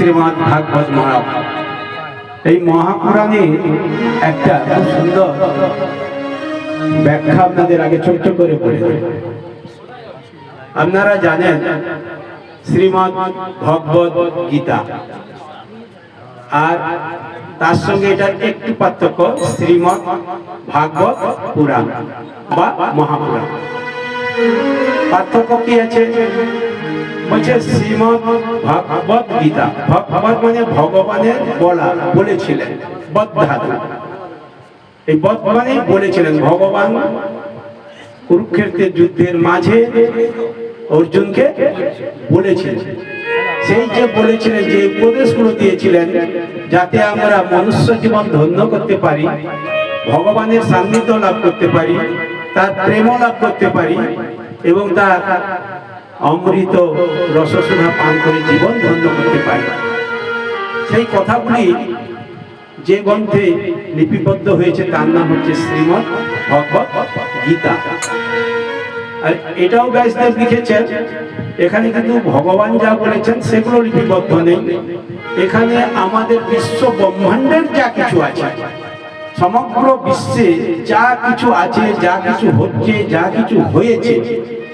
শ্রীমদ্ ভাগবত মহাপুরাণ। এই মহাপুরাণে একটা খুব সুন্দর ব্যাখ্যা আপনাদের আগে ছোট্ট করে বলে দেব। আপনারা জানেন শ্রীমদ্ ভগবত গীতা, আর তার সঙ্গে এটার একটু পার্থক্য, শ্রীমদ্ ভাগবত পুরাণ বা মহাপুরাণ। পার্থক্য কি আছে? বলছে শ্রীমদ্ ভাগবত গীতা, ভগবত মানে ভগবানের বলা, বলেছিলেন, বদ ধাতু। এই বদ মানে বলেছিলেন, ভগবান কুরুক্ষেত্রের যুদ্ধের মাঝে অর্জুনকে বলেছিলেন। সেই যে বলেছিলেন, যে উপদেশগুলো দিয়েছিলেন যাতে আমরা মনুষ্য জীবন ধন্য করতে পারি, ভগবানের সান্নিধ্য লাভ করতে পারি, তার প্রেম লাভ করতে পারি এবং তার অমৃত রসসুধা পান করে জীবন ধন্য করতে পারি, সেই কথাগুলি যে গ্রন্থে লিপিবদ্ধ হয়েছে তার নাম হচ্ছে শ্রীমদ্ ভগবত গীতা। আর এটাও ব্যাসদেব লিখেছেন। এখানে কিন্তু ভগবান যা বলেছেন সেগুলো লিপিবদ্ধ নেই। এখানে আমাদের বিশ্ব ব্রহ্মাণ্ডের যা কিছু আছে, সমগ্র বিশ্বে যা কিছু আছে, যা কিছু হচ্ছে, যা কিছু হয়েছে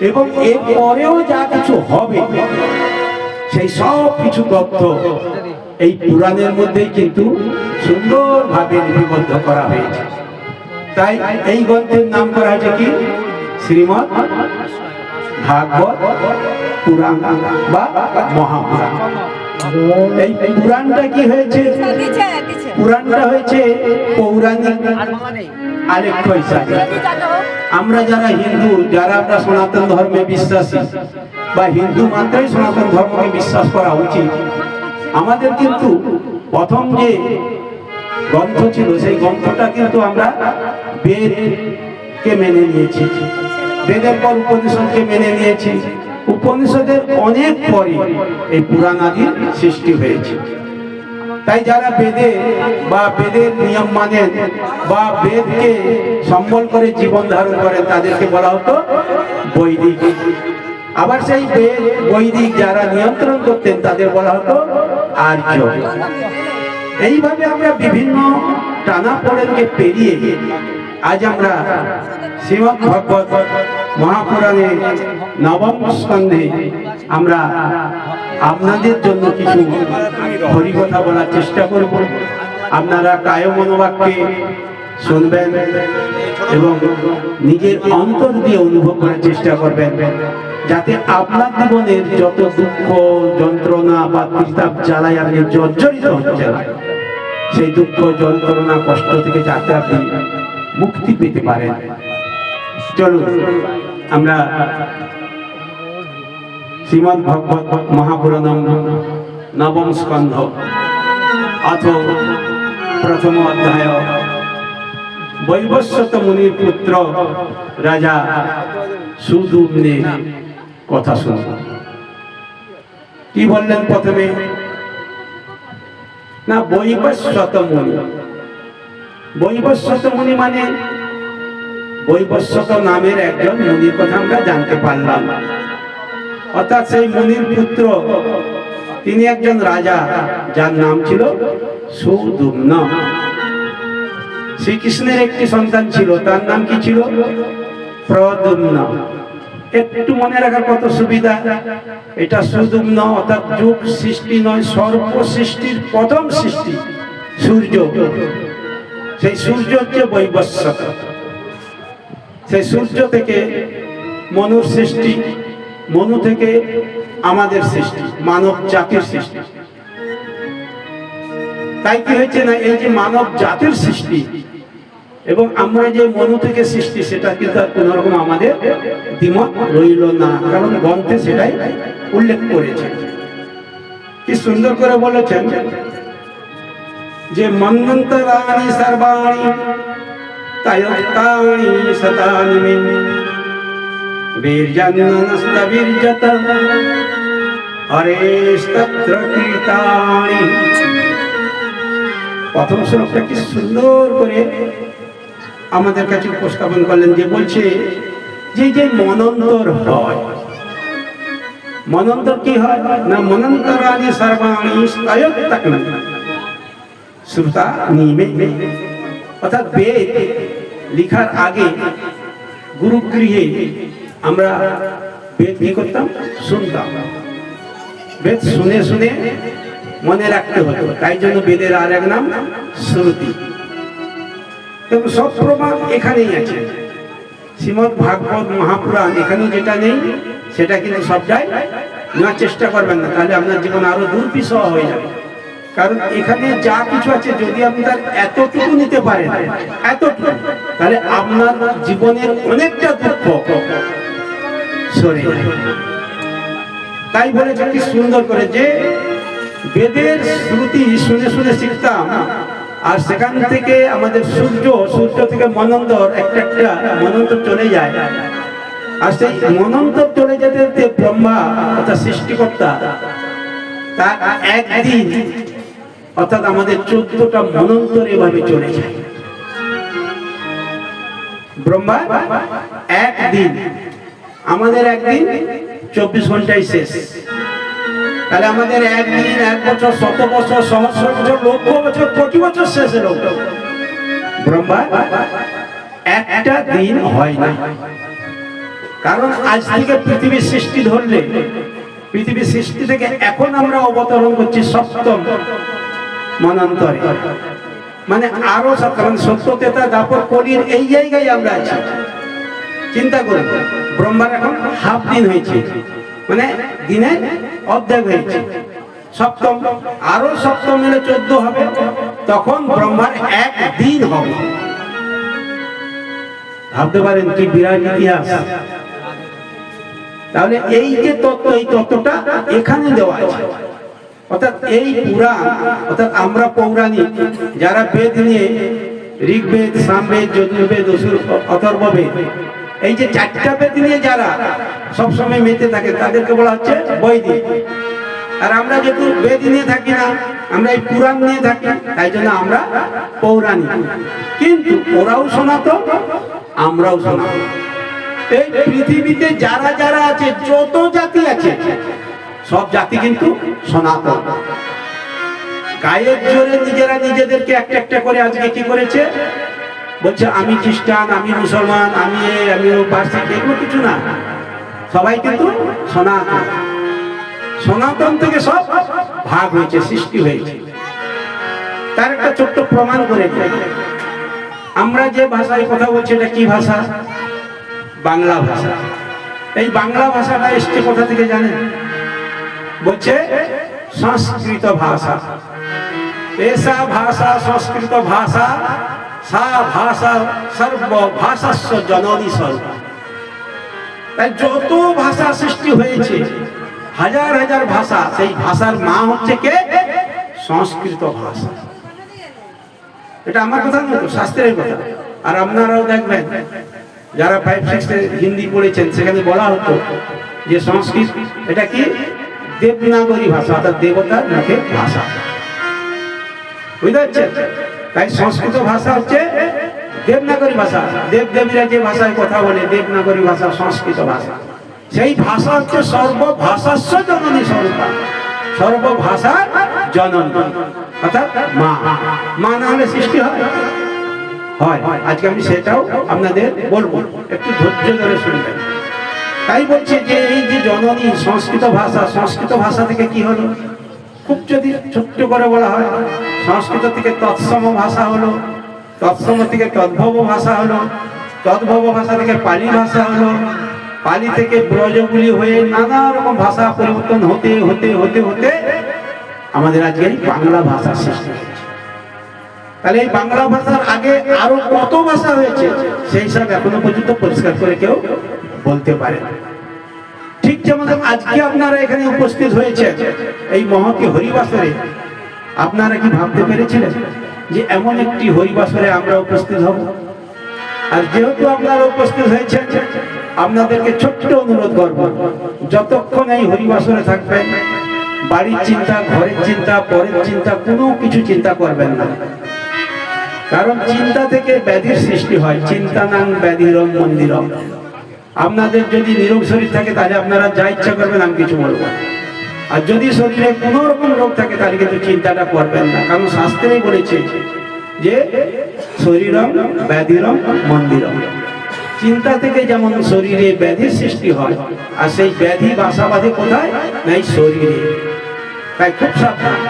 এবং এর পরেও যা কিছু হবে, সেই সব কিছু তথ্য এই পুরাণের মধ্যেই কিন্তু সুন্দরভাবে লিপিবদ্ধ করা হয়েছে। তাই এই গ্রন্থের নাম করা হয়েছে কি? শ্রীমদ্ ভাগবত পুরাণ বা মহাপুরাণ। এই পুরাণটা কি হয়েছে? পুরাণটা হয়েছে পৌরাণিক আলেখ্য হিসাবে। আমরা যারা হিন্দু, যারা আমরা সনাতন ধর্মে বিশ্বাসী বা হিন্দু মাত্রই সনাতন ধর্মকে বিশ্বাস করা উচিত, আমাদের কিন্তু প্রথম যে গ্রন্থ ছিল সেই গ্রন্থটা কিন্তু আমরা বেদকে মেনে নিয়েছি, বেদের পর উপনিষদকে মেনে নিয়েছি। উপনিষদের অনেক পরে এই পুরাণ আদির সৃষ্টি হয়েছে। তাই যারা বেদে বা বেদের নিয়ম মানেন বা বেদকে সম্বল করে জীবন ধারণ করেন তাদেরকে বলা হতো বৈদিক। আবার সেই বেদ বৈদিক যারা নিয়ন্ত্রণ করতেন তাদের বলা হতো আর্য। এইভাবে আমরা বিভিন্ন টানাপোড়েনকে পেরিয়ে আজ আমরা শ্রীমদ্ ভাগবত মহাপুরাণে নবম স্কন্ধে আমরা আপনাদের জন্য কিছু হরিকথা বলার চেষ্টা করব। আপনারা কায় মনোবাক্যে শুনবেন এবং নিজের অন্তর দিয়ে অনুভব করার চেষ্টা করবেন, যাতে আপনার জীবনের যত দুঃখ যন্ত্রণা বা তিতাব জ্বালায় আপনি জর্জরিত হচ্ছেন, সেই দুঃখ যন্ত্রণা কষ্ট থেকে যাতে আপনি মুক্তি পেতে পারেন। চলুন আমরা শ্রীমদ্ ভাগবত মহাপুরাণম নবম স্কন্ধ অথ প্রথম অধ্যায় বৈবস্বত মুনির পুত্র রাজা সুদুম্নের কথা শুনব। কি বললেন প্রথমে? না, বৈবস্বত মুনি। বৈবস্বত মুনি মানে বৈবস্বত নামের একজন মুনির কথা আমরা জানতে পারলাম। অর্থাৎ সেই মুনির পুত্র, তিনি একজন রাজা যার নাম ছিল সুদুম্ন। শ্রীকৃষ্ণের একটি সন্তান ছিল, তার নাম কি ছিল? প্রদ্যুম্ন। একটু মনে রাখার কত সুবিধা। এটা সুদুম্ন অর্থাৎ যুগ সৃষ্টি নয়, সর্ব সৃষ্টির প্রথম সৃষ্টি সূর্য। সেই সূর্য হচ্ছে বৈবস্বত। সেই সূর্য থেকে মনুর সৃষ্টি, মনু থেকে আমাদের সৃষ্টি, মানব জাতির সৃষ্টি। তাই কি হয়েছে না, এই যে মানব জাতির সৃষ্টি এবং আমরা যে মনু থেকে সৃষ্টি, সেটা কিন্তু আর কোন রকম আমাদের দ্বিমত রইল না, কারণ গ্রন্থে সেটাই উল্লেখ করেছে। কি সুন্দর করে বলেছেন যে মন্বন্তরাণি সর্বাণি তয়োক্তানি শতানি মে বীর্যান্নস্তবীর্যত হরেস্তত্র কীর্তানি। প্রথম শ্লোকটা কি সুন্দর করে আমাদের কাছে উপস্থাপন করলেন, যে বলছে যে যে মনন্তর হয়, মনন্তর কি হয় না, মনন্তরানি সর্বাণি স্তয়ত্তাকনা শ্রুতা নিমে। অর্থাৎ বেদ লিখার আগে গুরুগৃহে আমরা বেদ কি করতাম, শুনতাম। বেদ শুনে শুনে মনে রাখতে হতো, তাই জন্য বেদের আর এক নাম শ্রুতি। এবং সব প্রমাণ এখানেই আছে। শ্রীমদ ভাগবত মহাপুরাণ এখানে যেটা নেই সেটা কিন্তু সবটাই নেওয়ার চেষ্টা করবেন না, তাহলে আপনার জীবন আরো দুর্বিষহ হয়ে যাবে। কারণ এখানে যা কিছু আছে যদি আপনি তার এতটুকু নিতে পারেন, এতটুকু, তাহলে আপনার জীবনের অনেকটা দুঃখ সরে যাবে। তাই বলেছে কি সুন্দর করে যে বেদের শ্রুতি শুনে শুনে শিখতাম, আর সেখান থেকে আমাদের সূর্য থেকে মনন্তর একটা একটা মনন্তর চলে যায়। আর সেই মনন্তর চলে যেতে যেতে ব্রহ্মা অর্থাৎ সৃষ্টিকর্তা তার একদিন অর্থাৎ আমাদের 14টা মনন্তর এভাবে চলে যায়। ব্রহ্মা একদিন, আমাদের একদিন 24 ঘন্টায় শেষ। তাহলে আমাদের একদিন, 1 বছর, 100 বছর, সহস্র বছর, লক্ষ বছর, কোটি বছর শেষ হলো, ব্রহ্মা একটা দিন হয় না। কারণ আজ থেকে পৃথিবীর সৃষ্টি ধরলে, পৃথিবীর সৃষ্টি থেকে এখন আমরা অবতরণ করছি 7ম মনন্তরে, মানে আরো 70 তেতা দাপর কলির এই জায়গায় আমরা আছি। চিন্তা করি, ব্রহ্মার এখন হাফ দিন হয়েছে, মানে দিনে অর্ধেক হয়েছে। 7ম, আরো 7ম মিলে 14 হবে, তখন ব্রহ্মার একদিন হবে। ভাবতে পারেন কি বিরাট ইতিহাস। তাহলে এই যে তত্ত্ব, এই তত্ত্বটা এখানে দেওয়া আছে। অর্থাৎ এই পুরাণ, অর্থাৎ আমরা পৌরাণিক যারা বেদ নিয়ে, ঋগ্বেদ, সামবেদ, যজুর্বেদ, অথর্ববেদ, এই যে 4টা বেদ নিয়ে যারা সবসময় মেতে থাকে তাদেরকে বলা হচ্ছে বৈদিক। আর আমরা যেহেতু বেদ নিয়ে থাকি না, আমরা এই পুরাণ নিয়ে থাকি, তাই জন্য আমরা পৌরাণিক। কিন্তু ওরাও সনাতন, আমরাও সনাতন। এই পৃথিবীতে যারা যারা আছে, যত জাতি আছে, সব জাতি কিন্তু সনাতন। গায়ের জোরে নিজেরা নিজেদেরকে একটা একটা করে আজকে কি করেছে, বলছে আমি খ্রিস্টান, আমি মুসলমান, আমি পার্সিক, এগুলো কিছু না। সবাই কিন্তু সনাতন। সনাতন থেকে সব ভাগ হয়েছে, সৃষ্টি হয়েছে। তার একটা ছোট্ট প্রমাণ করে দিই। আমরা যে ভাষায় কথা বলছি এটা কি ভাষা? বাংলা ভাষা। এই বাংলা ভাষাটা এসছে কোথা থেকে জানেন? বলছে সংস্কৃত ভাষা। এসা ভাষা সংস্কৃত ভাষা, সা ভাষা সর্ব ভাষাস্য জননী স্বরূপ। তাই যত ভাষা সৃষ্টি হয়েছে, হাজার হাজার ভাষা, সেই ভাষার মা হচ্ছে কে? সংস্কৃত ভাষা। এটা আমার কথা নয়, শাস্ত্রের কথা। আর আপনারাও দেখবেন যারা 5-6 হিন্দি পড়েছেন, সেখানে বলা হতো যে সংস্কৃত এটা কি দেবনাগরী ভাষা, অর্থাৎ দেবতার মুখের ভাষা। বুঝতে পারছেন? তাই সংস্কৃত ভাষা হচ্ছে দেবনাগরী ভাষা। দেবদেবীরা যে ভাষায় কথা বলে, দেবনাগরী ভাষা সংস্কৃত ভাষা। সেই ভাষা হচ্ছে সর্বভাষাস্য জননী স্বরূপা, সর্বভাষার জননী, অর্থাৎ মা। মা না হলে সৃষ্টি হয়? আজকে আমি সেটাও আপনাদের বলবো, একটু ধৈর্য ধরে শুনবেন। তাই বলছে যে এই যে জননী সংস্কৃত ভাষা, সংস্কৃত ভাষা থেকে কি হলো? খুব যদি ছোট্ট করে বলা হয়, সংস্কৃত থেকে তৎসম ভাষা হলো, তৎসম থেকে তদ্ভব ভাষা হলো, তদ্ভব ভাষা থেকে পালি ভাষা হলো, পালি থেকে ব্রজগুলি হয়ে নানা রকম ভাষা পরিবর্তন হতে হতে হতে হতে আমাদের আজকে বাংলা ভাষা সৃষ্টি হয়েছে। তাহলে এই বাংলা ভাষার আগে আরো কত ভাষা হয়েছে সেই সব এখনো পর্যন্ত পরিষ্কার করে কেউ বলতে পারে না। ঠিক যেমন আজকে আপনারা এখানে উপস্থিত হয়েছে এই মহতি হরিবাসরে, আপনারা কি ভাবতে পেরেছিলেন যে এমন একটি হরিবাসরে আমরা উপস্থিত হব? আর যেহেতু আপনারা উপস্থিত হয়েছে, আপনাদেরকে ছোট্ট অনুরোধ করব, যতক্ষণ এই হরিবাসরে থাকবেন, বাড়ির চিন্তা, ঘরের চিন্তা, পরের চিন্তা, কোনো কিছু চিন্তা করবেন না। কারণ চিন্তা থেকে ব্যাধির সৃষ্টি হয়। চিন্তা নাং ব্যাধিরম মন্দিরম। আপনাদের যদি নিরোগ শরীর থাকে তাহলে আপনারা যা ইচ্ছা করবেন, আমি কিছু বলবো না। আর যদি শরীরে কোনো রকম রোগ থাকে তাহলে কিন্তু চিন্তাটা করবেন না, কারণ শাস্ত্রেই বলেছে যে শরীরম ব্যাধিরম মন্দিরম। চিন্তা থেকে যেমন শরীরে ব্যাধির সৃষ্টি হয়, আর সেই ব্যাধি বাসা বাঁধে কোথায়? না এই শরীরে। তাই খুব সাবধান।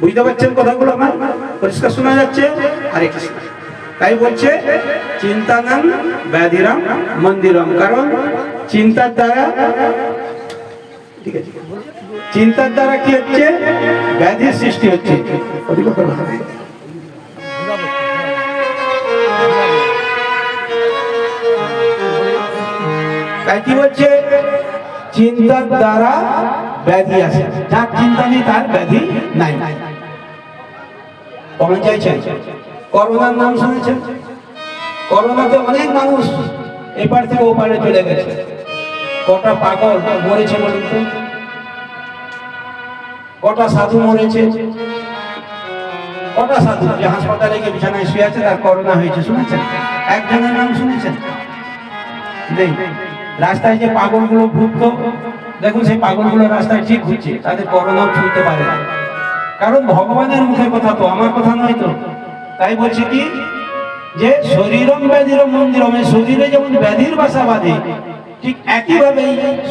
বুঝতে পারছেন কথাগুলো? আমার পরিষ্কার শোনা যাচ্ছে? হরে কৃষ্ণ। তাই বলছে চিন্তানাং ব্যাধিরাম মন্দিরম, কারণ চিন্তার দ্বারা, ঠিক আছে, চিন্তার দ্বারা কি হচ্ছে? ব্যাধির সৃষ্টি হচ্ছে। তাই কি বলছে? চিন্তার দ্বারা ব্যাধি আসে, যার চিন্তা নেই তার ব্যাধি নাই। কমন চাইছেন? করোনার নাম শুনেছেন? করোনাতে অনেক মানুষ এপার থেকে ওপারে চলে গেছে। কটা পাগল মরেছে বলুন তো? কটা সাধু মরেছে? কটা সাধু যে হাসপাতালে গিয়ে বিছানায় শুয়ে আছে, তার করোনা হয়েছে, শুনেছেন? একজনের নাম শুনেছেন? নেই। রাস্তায় যে পাগলগুলো ঘুরতো, দেখুন সেই পাগলগুলো রাস্তায় ঠিক ঘুরছে, তাদের করোনাও ছুঁতে পারে না, কারণ ভগবানের মুখের কথা তো, আমার কথা নয় তো। তাই বলছে কি যে শরীরম ব্যাধিরম মন্দিরম, শরীরে যেমন ব্যাধির বাসা বাঁধে, ঠিক একইভাবে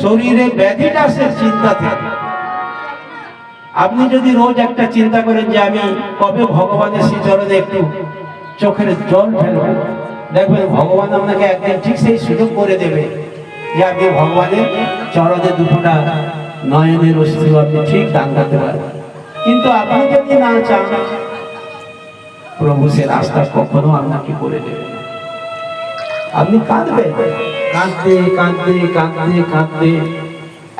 শরীরে ব্যাধিটা আসে চিন্তা থেকে। আপনি যদি রোজ একটা চিন্তা করেন যে আমি কবে ভগবানের শ্রীচরণে একটু চোখের জল ফেলব, দেখবেন ভগবান আপনাকে একদিন ঠিক সেই সুযোগ করে দেবে যে আপনি ভগবানের চরণে দুটোটা নয়নের অশ্রু আপনি ঠিক দান করতে পারবেন। কিন্তু আপনি যদি না চান, প্রভু সে রাস্তা কখনো আপনাকে করে দেবে না। আপনি কাঁদবেন, কাঁদতে কাঁদতে কাঁদতে কাঁদতে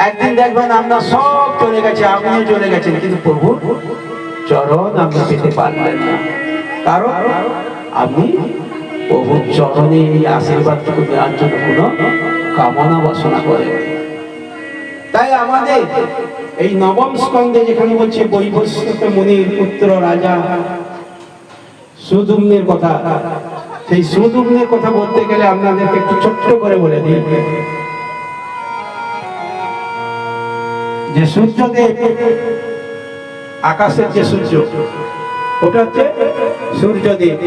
একদিন দেখবেন আপনার সব চলে গেছে, আপনিও চলে গেছেন, কিন্তু প্রভু চরণ আপনি পেতে পারলেন না, কারণ আপনি প্রভুর চরণে এই আশীর্বাদটুকু দেওয়ার জন্য কোনো কামনা বাসনা করেন। তাই আমাদের এই নবম স্কন্ধে যেখানে বলছে বৈবস্বত মুনির পুত্র রাজা সুদুম্নের কথা, সেই সুদুম্নের কথা বলতে গেলে আপনাদেরকে একটু ছোট্ট করে বলে দিই যে সূর্যদেব, আকাশের যে সূর্য, ওটা হচ্ছে সূর্যদেব।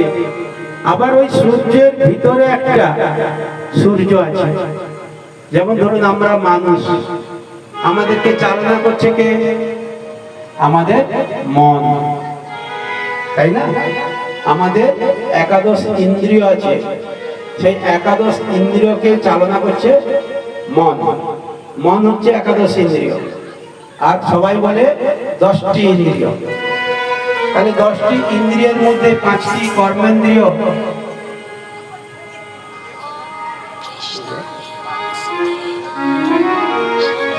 আবার ওই সূর্যের ভিতরে একটা সূর্য আছে। যেমন ধরুন আমরা মানুষ, আমাদেরকে চালনা করছে কে? আমাদের মন, তাই না? আমাদের একাদশ ইন্দ্রিয় আছে, সেই একাদশ ইন্দ্রিয়কে চালনা করছে মন। মন হচ্ছে একাদশ ইন্দ্রিয়, আর সবাই বলে 10টি ইন্দ্রিয়। তাহলে 10টি ইন্দ্রিয়ের মধ্যে 5টি কর্মেন্দ্রিয়,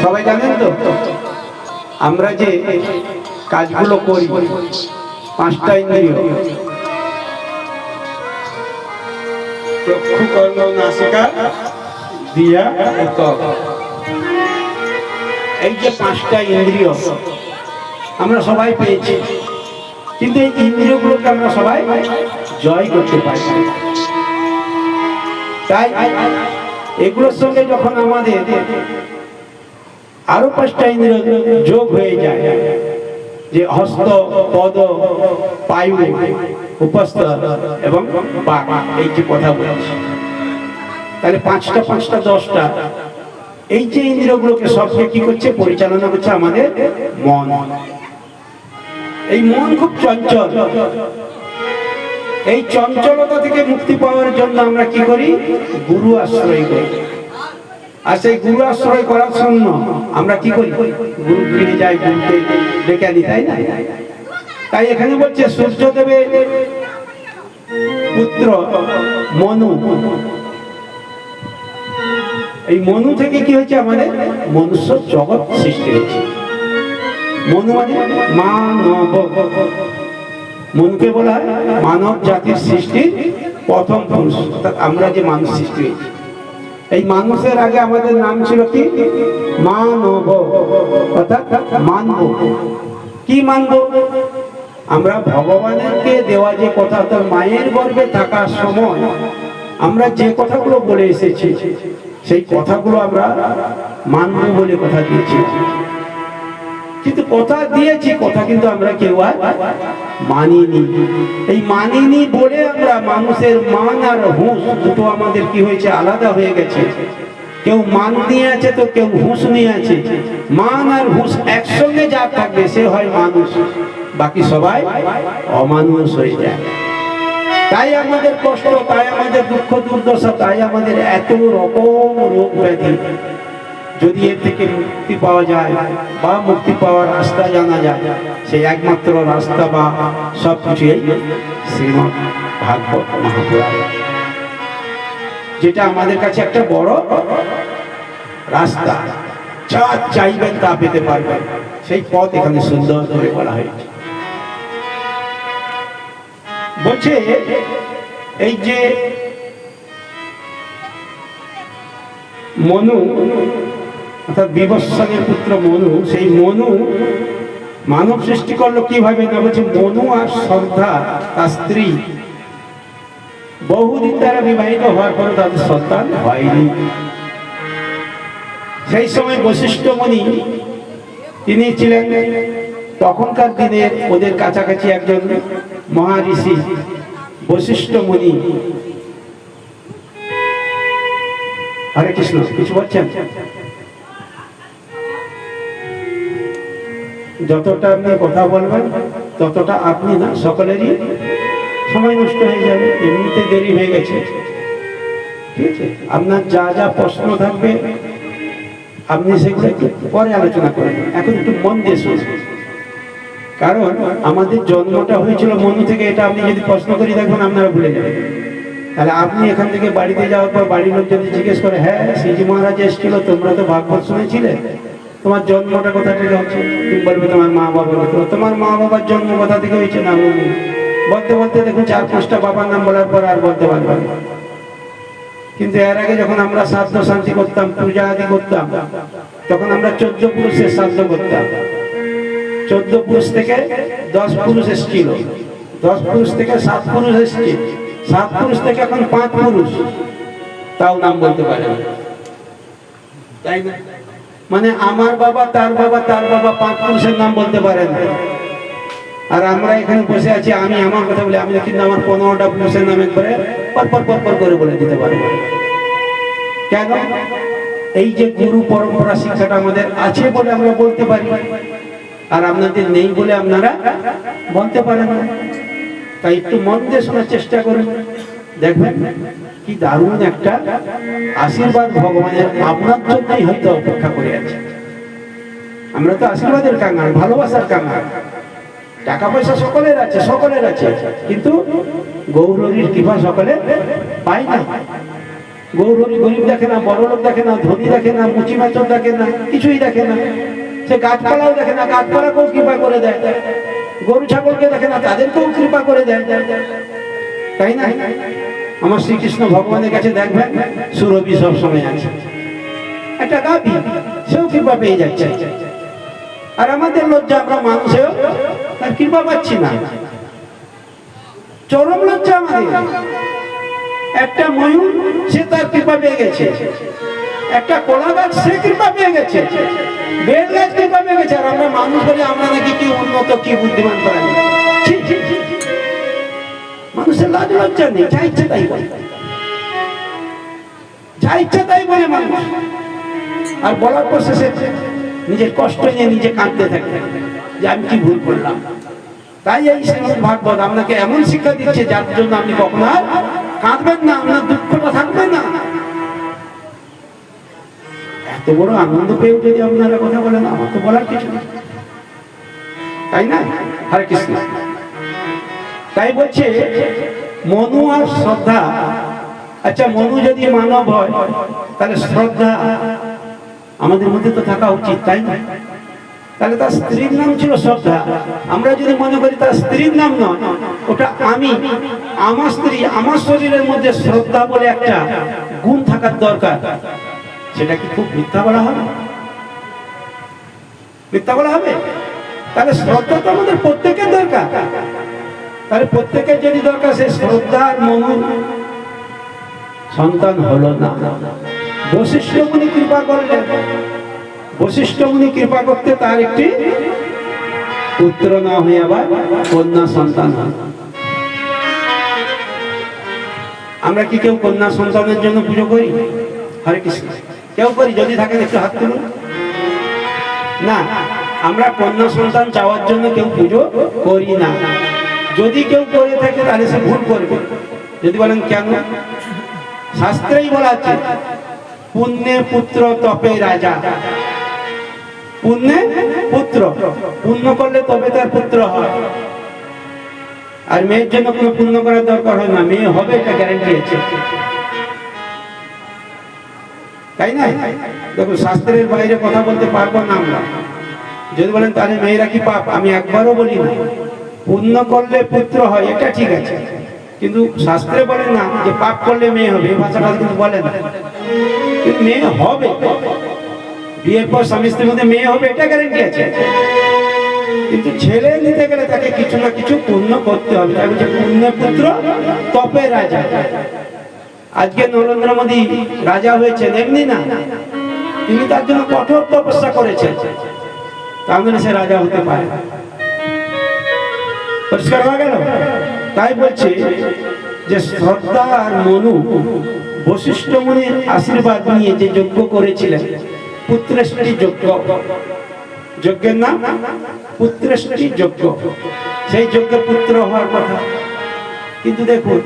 সবাই জানেন তো? আমরা যে কাজগুলো করি, 5টা ইন্দ্রিয়, চক্ষু কর্ণ নাসিকা দিয়া ত্বক, এই যে 5টা ইন্দ্রিয় আমরা সবাই পেয়েছি, কিন্তু এই ইন্দ্রিয়গুলোকে আমরা সবাই জয় করতে পারি। তাই এগুলোর সঙ্গে যখন আমাদের আরো 5টা ইন্দ্রিয় যোগ হয়ে যায়, যে হস্ত, পদ, পায়ু, উপস্থ এবং বাক, এই যে কথা বলছি, তাহলে 5টা 5টা 10টা, এই যে ইন্দ্রিয়গুলোকে সবকে কি করছে? পরিচালনা করছে আমাদের মন। এই মন খুব চঞ্চল। এই চঞ্চলতা থেকে মুক্তি পাওয়ার জন্য আমরা কি করি? গুরু আশ্রয় করি। আর সেই গুরু আশ্রয় করার জন্য আমরা কি করি? গুরু ফিরে যাই, গুরুকে ডেকে আনি, তাই না? তাই এখানে বলছে সূর্যদেবের পুত্র মনু, এই মনু থেকে কি হয়েছে? আমাদের মনুষ্য জগৎ সৃষ্টি হয়েছে। মনু মানে মানব, মনুকে বলা হয় মানব জাতির সৃষ্টির প্রথম পুরুষ, অর্থাৎ আমরা যে মানুষ সৃষ্টি হয়েছি। এই মানুষের আগে আমাদের নাম ছিল কি? মানব, অর্থাৎ মানব। কি মানব? আমরা ভগবানকে দেওয়া যে কথা, অর্থাৎ মায়ের গর্ভে থাকার সময় আমরা যে কথাগুলো বলে এসেছি সেই কথাগুলো আমরা মানব বলে কথা দিয়েছি, কিন্তু কথা দিয়েছি, কথা কিন্তু আমরা কেউ আর মানিনি। এই মানিনি বলে আমরা মানুষের মান আর হুঁশ দুটো আমাদের কি হয়েছে, আলাদা হয়ে গেছে। কেউ মান নিয়ে আছে তো কেউ হুঁশ নিয়ে আছে। মান আর হুঁশ একসঙ্গে যা থাকবে সে হয় মানুষ, বাকি সবাই অমানুষ হয়ে যায়। তাই আমাদের কষ্ট, তাই আমাদের দুঃখ দুর্দশা, তাই আমাদের এত রকম রোগ ব্যাধি। যদি এর থেকে মুক্তি পাওয়া যায় বা মুক্তি পাওয়ার রাস্তা জানা যায়, সেই একমাত্র রাস্তা বা সবকিছু এই শ্রীমদ্ ভাগবত মহাপুরাণ, যেটা আমাদের কাছে একটা বড় রাস্তা। যা চাইবেন তা পেতে পারবেন, সেই পথ এখানে সুন্দর করে বলা হয়েছে। বলছে এই যে মনু অর্থাৎ বিবস্বানের পুত্র মনু, সেই মনু মানব সৃষ্টি করলো কিভাবে না, বলছে মনু আর শ্রদ্ধা তার স্ত্রী বহুদিন তারা বিবাহিত হওয়ার পরে তাদের সন্তান হয়নি। সেই সময় বশিষ্ঠ মুনি তিনি ছিলেন তখনকার দিনে ওদের কাছাকাছি একজন মহারিষি বশিষ্ঠ মুনি। হরে কৃষ্ণ, কিছু বলছেন? যতটা আপনি কথা বলবেন ততটা আপনি না, সকলেরই সময় নষ্ট হয়ে যাবে, এমনিতে দেরি হয়ে গেছে। ঠিক আছে, আপনার যা যা প্রশ্ন থাকবে আপনি সেগুলো একটু পরে আলোচনা করবেন, এখন একটু মন দিয়ে শুনবেন। কারণ আমাদের জন্মটা হয়েছিল মনু থেকে, এটা আপনি যদি প্রশ্ন করি দেখবেন আপনারা ভুলে যাবেন। তাহলে আপনি এখান থেকে বাড়িতে যাওয়ার পর বাড়ির লোক যদি জিজ্ঞেস করে, হ্যাঁ শ্রীজি মহারাজ এসেছিল, তোমরা তো ভাগবত শুনেছিলে, তোমার জন্মটা কোথা থেকে হচ্ছে? তুমি বলবে তোমার মা বাবা। তোমার মা বাবার জন্ম কোথা থেকে হয়েছে না বলতে বলতে দেখুন 4-5টা বাবার নাম বলার পর আর বলতে পারবেন। কিন্তু এর আগে যখন আমরা শ্রাদ্ধ শান্তি করতাম, পূজা আদি করতাম, তখন আমরা 14 পুরুষের শ্রাদ্ধ করতাম। 14 পুরুষ থেকে 10 পুরুষ এসেছিল, 10 পুরুষ থেকে 7 পুরুষ এসছে, 7 পুরুষ থেকে এখন 5 পুরুষ, তাও নাম বলতে পারে না, তাই না? মানে আমার বাবা, তার বাবা, তার বাবা, 5 পুরুষের নাম বলতে পারে না। আর আমরা এখানে বসে আছি, আমি আমার কথা বলি, আমি কিন্তু আমার 15টা পুরুষের নাম একবারে পর করে বলে দিতে পারবো। কেন? এই যে গুরু পরম্পরা শিক্ষাটা আমাদের আছে বলে আমরা বলতে পারি, আর আপনাদের নেই বলে আপনারা বলতে পারেন না। তাই একটু মন দিয়ে শোনার চেষ্টা করুন, দেখবেন কি দারুণ একটা আশীর্বাদ ভগবানের আপনার জন্যই হয়তো অপেক্ষা করে আছে। আমরা তো আশীর্বাদের কাঙ্গাল, ভালোবাসার কাঙ্গাল। টাকা পয়সা সকলের আছে, সকলের আছে, কিন্তু গৌরহরির কৃপা সকলে পায় না। গৌরহরি গরিব দেখে না, বড় লোক দেখে না, ধনী দেখে না, মুচি মাচন দেখে না, কিছুই দেখে না। সে গাছপালাও দেখে না, গাছপালাকেও কৃপা করে দেয়। গরু ছাগলকে দেখে না, তাদেরকেও কৃপা করে দেয়, তাই না? আমার শ্রীকৃষ্ণ ভগবানের কাছে দেখবেন সুরভি সব সময় আছে, একটা গাভী, সেও কৃপা পেয়ে যাচ্ছে। আর আমাদের লজ্জা, আমরা মানুষেও তার কৃপা পাচ্ছি না, চরম লজ্জা আমাদের। একটা ময়ূর, সে তার কৃপা পেয়ে গেছে, একটা কলা গাছ, সে কৃপা পেয়ে গেছে, বেল গাছ কৃপা পেয়ে গেছে। আর আমরা মানুষ বলি আমরা নাকি কি উন্নত, কি বুদ্ধিমান করা যায়। মানুষের লাজ লজ্জা নেই, যা ইচ্ছে তাই বলে, যা ইচ্ছে তাই বলে মানুষ। আর বলার পর শেষে নিজের কষ্ট নিয়ে নিজে কাঁদতে থাকে যে আমি কি ভুল করলাম। তাই এই শ্রীমদ্ ভাগবত আপনাকে এমন শিক্ষা দিচ্ছে যার জন্য আপনি কখনো আর কাঁদবেন না, আপনার দুঃখটা থাকবে না। এত বড় আনন্দ পেয়েও যদি আপনারা কথা বলেন, আমার তো বলার কিছু নেই, তাই না? হরে কৃষ্ণ। তাই বলছে মনু আর শ্রদ্ধা। আচ্ছা, মনু যদি মানব হয় তাহলে শ্রদ্ধা আমাদের মধ্যে তো থাকা উচিত, তাই না? তাহলে তার স্ত্রীর নাম ছিল শ্রদ্ধা। আমরা যদি মনে করি তার স্ত্রীর নাম নয়, ওটা আমি, আমার স্ত্রী, আমার শরীরের মধ্যে শ্রদ্ধা বলে একটা গুণ থাকার দরকার, সেটা কি খুব মিথ্যা বলা হবে? মিথ্যা বলা হবে? তাহলে শ্রদ্ধা তো আমাদের প্রত্যেকের দরকার। তাহলে প্রত্যেকের যদি দরকার, সে শ্রদ্ধা আর মনু সন্তান হলো না। বশিষ্ঠ মুনি কৃপা করলেন। বশিষ্ঠ মুনি কৃপা করতে তার একটি পুত্র না হয়ে আবার কন্যা সন্তান হল। আমরা কি কেউ কন্যা সন্তানের জন্য পুজো করি? হরে কৃষ্ণ। কেউ করি? যদি থাকেন একটু হাত তুলুন। না, আমরা কন্যা সন্তান চাওয়ার জন্য কেউ পুজো করি না। যদি কেউ করে থাকে তাহলে সে ভুল করবে। যদি বলেন কেন, শাস্ত্রেই বলা আছে পুণ্যে পুত্র তপে রাজা। পুণ্যে পুত্র, পুণ্য করলে তবে তার পুত্র হয়। আর মেয়ের জন্য কোনো পুণ্য করার দরকার হয় না, মেয়ে হবে এটা গ্যারান্টি আছে, তাই না? দেখুন, শাস্ত্রের বাইরে কথা বলতে পারবো না আমরা। যদি বলেন তাহলে মেয়েরা কি পাপ, আমি একবারও বলি না। পুণ্য করলে পুত্র হয় এটা ঠিক আছে, কিন্তু শাস্ত্রে বলে না যে পাপ করলে মেয়ে হবে, এই ভাষাটা কিন্তু বলে না। কিন্তু মেয়ে হবে, বিয়ের পর স্বামী স্ত্রীর মধ্যে মেয়ে হবে এটা গ্যারান্টি আছে। কিন্তু ছেলে নিতে গেলে তাকে কিছু না কিছু পুণ্য করতে হবে। তাই বলছে পুণ্যে পুত্র তপে রাজা। আজকে নরেন্দ্র মোদী রাজা হয়েছেন এমনি না, তিনি তার জন্য কঠোর তপস্যা করেছেন, তাহলে সে রাজা হতে পারে। পরিষ্কার হয়ে গেল? তাই বলছে যে শ্রদ্ধা আর মনু বশিষ্ঠ মুনির আশীর্বাদ নিয়ে যে যজ্ঞ করেছিলেন, পুত্রেষ্টি যজ্ঞ, যজ্ঞের নাম পুত্রেষ্টি যজ্ঞ, সেই যজ্ঞে পুত্র হওয়ার কথা। কিন্তু দেখুন,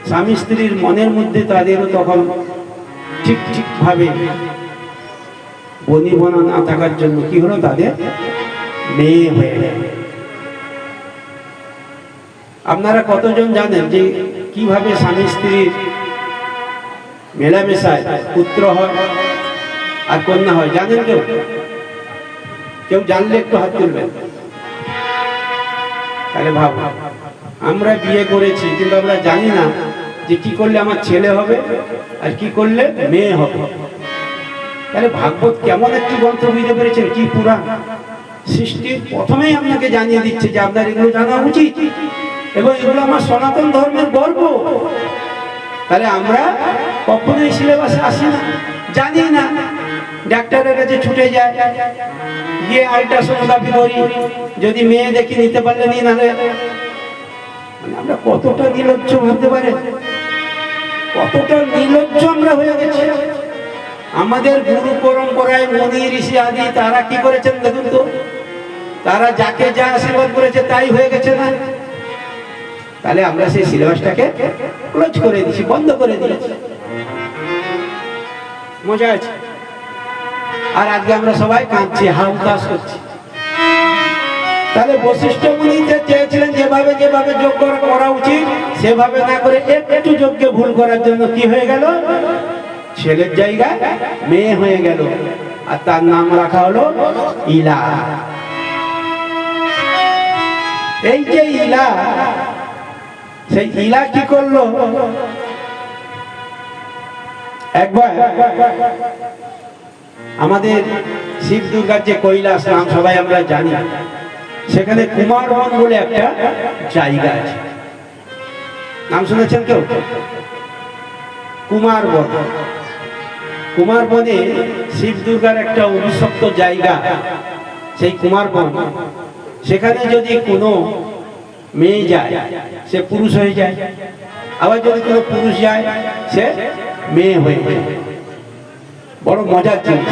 স্বামী স্ত্রীর মনের মধ্যে তাদেরও তখন ঠিক ঠিক ভাবে বনিবনা না থাকার জন্য কি হলো, তাদের মেয়ে হয়ে গেল। আপনারা কতজন জানেন যে কিভাবে স্বামী স্ত্রীর মেলামেশায় পুত্র হয় আর কন্যা হয়? জানেন কেউ? কেউ জানলে একটু হাত তুলবেন। তাহলে ভাব, আমরা বিয়ে করেছি কিন্তু আমরা জানি না যে কি করলে আমার ছেলে হবে আর কি করলে মেয়ে হবে। তাহলে ভাগবত কেমন একটি গ্রন্থ, বুঝতে পেরেছেন? কি পুরাণ সৃষ্টির প্রথমেই আপনাকে জানিয়ে দিচ্ছে যে আপনার এগুলো জানা উচিত এবং এগুলো আমার সনাতন ধর্মের গর্ব। তাহলে আমরা কখনোই সিলেবাসে আসি না, জানি না, ডাক্তারের কাছে ছুটে যায়, গিয়ে আল্ট্রাসোনোগ্রাফি করি, যদি মেয়ে দেখি নিতে পারলে নি, নাহলে মানে আমরা কতটা নির্লজ্জ হতে পারে, কতটা নির্লজ্জ আমরা হয়ে গেছি। আমাদের গুরু পরম্পরায় মুনি ঋষি আদি তারা কি করেছেন দেখুন তো, তারা যাকে যা আশীর্বাদ করেছে তাই হয়ে গেছে না? তাহলে আমরা সেই সিলেবাসটাকে ক্লোজ করে দিয়েছি, বন্ধ করে দিয়েছি। মজা আছে। আর আজকে আমরা সবাই কাঁদছি, হাউতাস করছি। তাহলে বশিষ্ঠ মুনি চেয়েছিলেন যেভাবে যেভাবে যজ্ঞ করা উচিত সেভাবে না করে একটু যজ্ঞে ভুল করার জন্য কি হয়ে গেল, ছেলের জায়গায় মেয়ে হয়ে গেল, আর তার নাম রাখা হলো ইলা। এই যে ইলা, সেই ইলা কি করলো, একবার আমাদের শিব দুর্গার যে কৈলাস নাম সবাই আমরা জানি, সেখানে কুমারবন বলে একটা জায়গা আছে, নাম শুনেছেন কেউ? কুমারবন। কুমারবনে শিব দুর্গার একটা অভিশপ্ত জায়গা, সেই কুমারবন। সেখানে যদি কোনো মেয়ে যায় সে পুরুষ হয়ে যায়, আবার যদি কোনো পুরুষ যায় সে মেয়ে হয়ে যায়। বড় মজার জিনিস।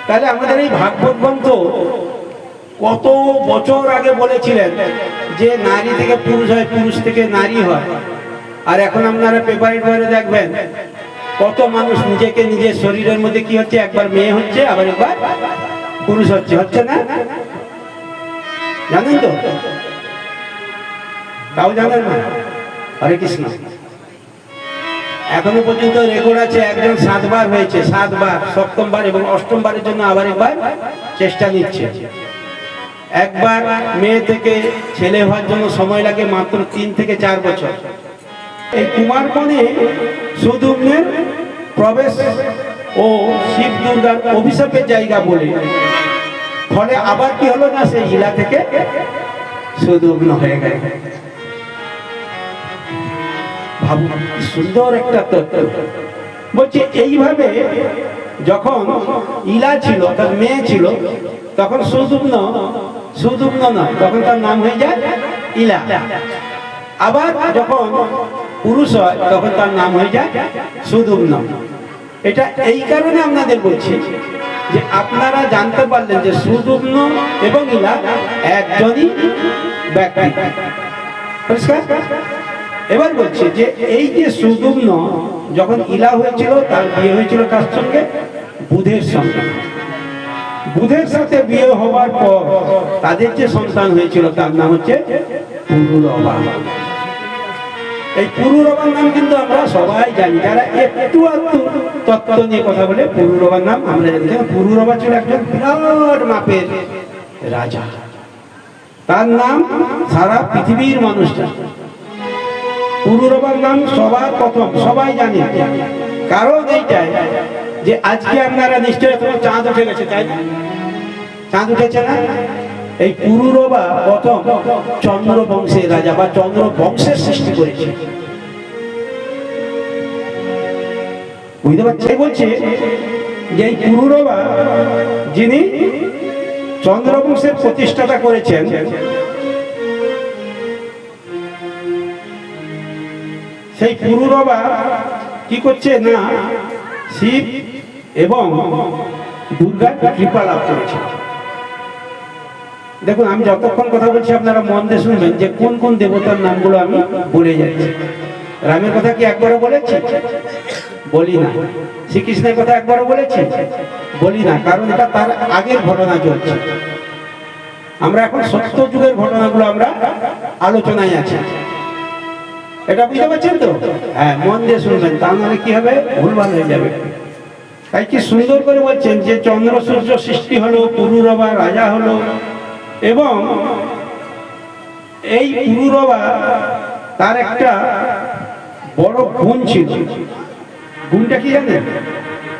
তাহলে আমাদের এই ভাগবত গ্রন্থ কত বছর আগে বলেছিলেন যে নারী থেকে পুরুষ হয়, পুরুষ থেকে নারী হয়। আর এখন আপনারা পেপারে পেপারে দেখবেন কত মানুষ নিজেকে নিজের শরীরের মধ্যে কি হচ্ছে, একবার মেয়ে হচ্ছে আবার একবার পুরুষ হচ্ছে, হচ্ছে না? জানেন তো? তাও জানেন না? হরে কৃষ্ণ। এখনো পর্যন্ত রেকর্ড আছে একজন 7 বার হয়েছে, 7 বার, 7ম বার এবং 8ম বারের জন্য আবার একবার চেষ্টা নিচ্ছে। একবার মেয়ে থেকে ছেলে হওয়ার জন্য সময় লাগে মাত্র 3 থেকে 4 বছর। এই কুমারবনে সুদুম্নের প্রবেশ ও শিব দুর্গার অভিশাপের জায়গা বলে, ফলে আবার কি হলো না, সেই ইলা থেকে সুদুম্ন হয়ে গেল। ভাবুন কি সুন্দর একটা তত্ত্ব। বলছে এইভাবে যখন ইলা ছিল, তার মেয়ে ছিল, তখন সুদুম্ন নয়, তখন তার নাম হয়ে যায় ইলা। আবার যখন পুরুষ হয় তখন তার নাম হয়ে যায় সুদুম্ন। এটা এই কারণে আপনাদের বলছি যে আপনারা জানতে পারলেন যে সুদুম্ন এবং ইলা একজনই ব্যক্তি। পরিষ্কার? এবার বলছে যে এই যে সুদুম্ন যখন ইলা হয়েছিল, তার বিয়ে হয়েছিল কার সঙ্গে? বুধের সঙ্গে। বুধের সাথে বিয়ে হওয়ার পর তাদের যে সন্তান হয়েছিল তার নাম হচ্ছে পুরুরবা। এই পুরুরবার নাম কিন্তু আমরা সবাই জানি, যারা একটু একটু তত্ত্ব নিয়ে কথা বলে পুরুরবার নাম আমরা জানি। পুরুরবা ছিল একজন বিরাট মাপের রাজা, তার নাম সারা পৃথিবীর মানুষ জানে। পুরুরবার নাম সবার প্রথম সবাই জানে, কারণ এইটাই যে আজকে আপনারা নিশ্চয়ই চাঁদ উঠে গেছে, তাই না? চাঁদ উঠেছে না? এই পুরুরবা প্রথম চন্দ্র বংশের রাজা বা চন্দ্র বংশের সৃষ্টি করেছে। বুঝতে পারছি? বলছে যে এই পুরুরবা যিনি চন্দ্র বংশের প্রতিষ্ঠাতা করেছেন, সেই পুরুরবা কি করছে না শিব এবং দুর্গার কৃপা লাভ করেছে। দেখুন, আমি যতক্ষণ কথা বলছি আপনারা মন দিয়ে শুনবেন যে কোন কোন দেবতার নামগুলো আমি বলে যাচ্ছি। রামের কথা কি একবারও বলেছি? বলি না। শ্রীকৃষ্ণের কথা একবারও বলেছি? বলি না, কারণ এটা তার আগের ঘটনা চলছে। আমরা এখন সত্য যুগের ঘটনাগুলো আমরা আলোচনায় আছি। এটা বুঝতে পারছেন তো? হ্যাঁ, মন দিয়ে শুনবেন, তা নাহলে কি হবে, ভুলভাল হয়ে যাবে। তাই কি সুন্দর করে বলছেন যে চন্দ্র সূর্য সৃষ্টি হলো, পুরুরবা রাজা হলো, এবং এই পুরুরবা তার একটা বড় গুণ ছিল। গুণটা কি জানেন?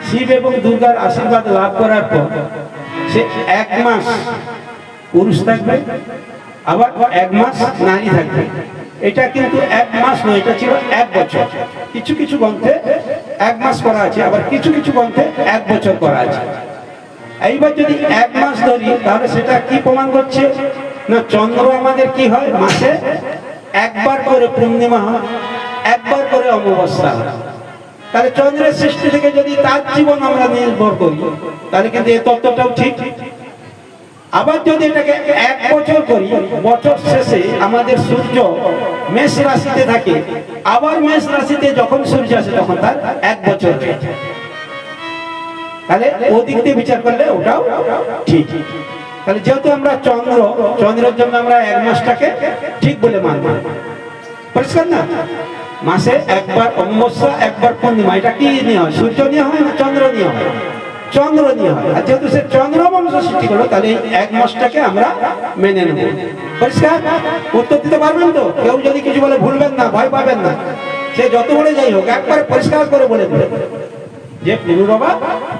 শিব এবং দুর্গার আশীর্বাদ লাভ করার পর সে 1 মাস পুরুষ থাকবে, আবার 1 মাস নারী থাকবে। এটা কিন্তু 1 মাস নয়, এটা ছিল 1 বছর। কিছু কিছু গ্রন্থে 1 মাস করা আছে, আবার কিছু কিছু গ্রন্থে 1 বছর করা আছে। এইবার যদি 1 মাস ধরি, তাহলে সেটা কি প্রমাণ করছে না চন্দ্র আমাদের কি হয়, মাসে একবার করে পূর্ণিমা হয়, একবার করে অমাবস্যা হয়। তাহলে চন্দ্রের সৃষ্টি থেকে যদি তার জীবন আমরা নির্ভর করি, তাহলে কিন্তু এই তত্ত্বটাও ঠিক। আবার যদি এটাকে 1 বছর করি, বছর শেষে আমাদের সূর্য মেষ রাশিতে থাকে, আবার মেষ রাশিতে যখন সূর্য আসে তখন তার 1 বছর হয়ে যায়। তাহলে ওদিক দিয়ে বিচার করলে ওটাও ঠিক। তাহলে যেহেতু আমরা চন্দ্রের জন্য আমরা 1 মাসটাকে ঠিক বলে মানব। পরিষ্কার না? মাসে একবার অমাবস্যা, একবার পূর্ণিমা। এটা কি নিয়ে হয়? সূর্য নিয়ে হয় না চন্দ্র নিয়ে হয়? চন্দ্র নিয়ে হয়। আর যেহেতু সে চন্দ্র বংশ সৃষ্টি করলো, তাহলে এই 1 মাসটাকে আমরা মেনে নেব। পরিষ্কার? উত্তর দিতে পারবেন তো? কেউ যদি কিছু বলে ভুলবেন না, ভয় পাবেন না। সে যত বলে যাই হোক, একবারে পরিষ্কার করে বলে দেবে যে পুরুরবা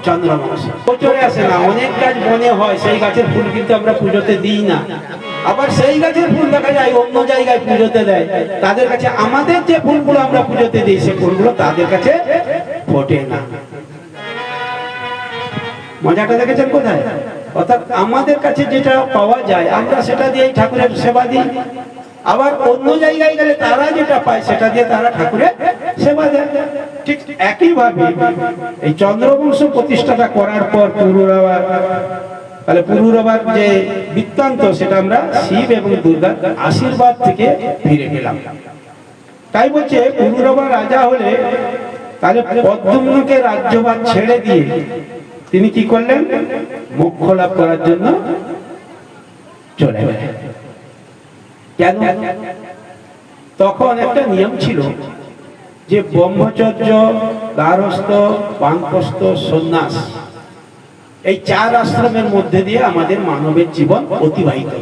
চন্দ্র বংশ। বছরে আসে না, অনেক গাছ বনে হয়, সেই গাছের ফুল কিন্তু আমরা পুজোতে দিই না। আবার সেই গাছের ফুল দেখা যায় অন্য জায়গায় পুজোতে দেয়, তাদের কাছে আমাদের যে ফুলগুলো আমরা পুজোতে দিই, সেই ফুলগুলো তাদের কাছে ফোটে না। মজাটা দেখেছেন কোথায়? অর্থাৎ আমাদের কাছে যেটা পাওয়া যায় আমরা সেটা দিয়েই ঠাকুরের সেবা দিই, আবার অন্য জায়গায় গেলে তারা যেটা পায় সেটা দিয়ে তারা ঠাকুরের সেবা দেয়। ঠিক একইভাবে এই চন্দ্রবংশ প্রতিষ্ঠাটা করার পর পুরুরবা, তাহলে পুরুরবার যে বৃত্তান্ত সেটা আমরা শিব এবং দুর্গার আশীর্বাদ থেকে ফিরে পেলাম। তাই বলছে পুরুরবা রাজা হলে তাহলে পদ্মকে রাজ্যভার ছেড়ে দিয়ে তিনি কি করলেন? মোক্ষ লাভ করার জন্য চলে গেলেন। কেন? তখন একটা নিয়ম ছিল যে ব্রহ্মচর্য, গার্হস্থ, বানপ্রস্থ, সন্ন্যাস, এই 4 আশ্রমের মধ্যে দিয়ে আমাদের মানবের জীবন অতিবাহিত।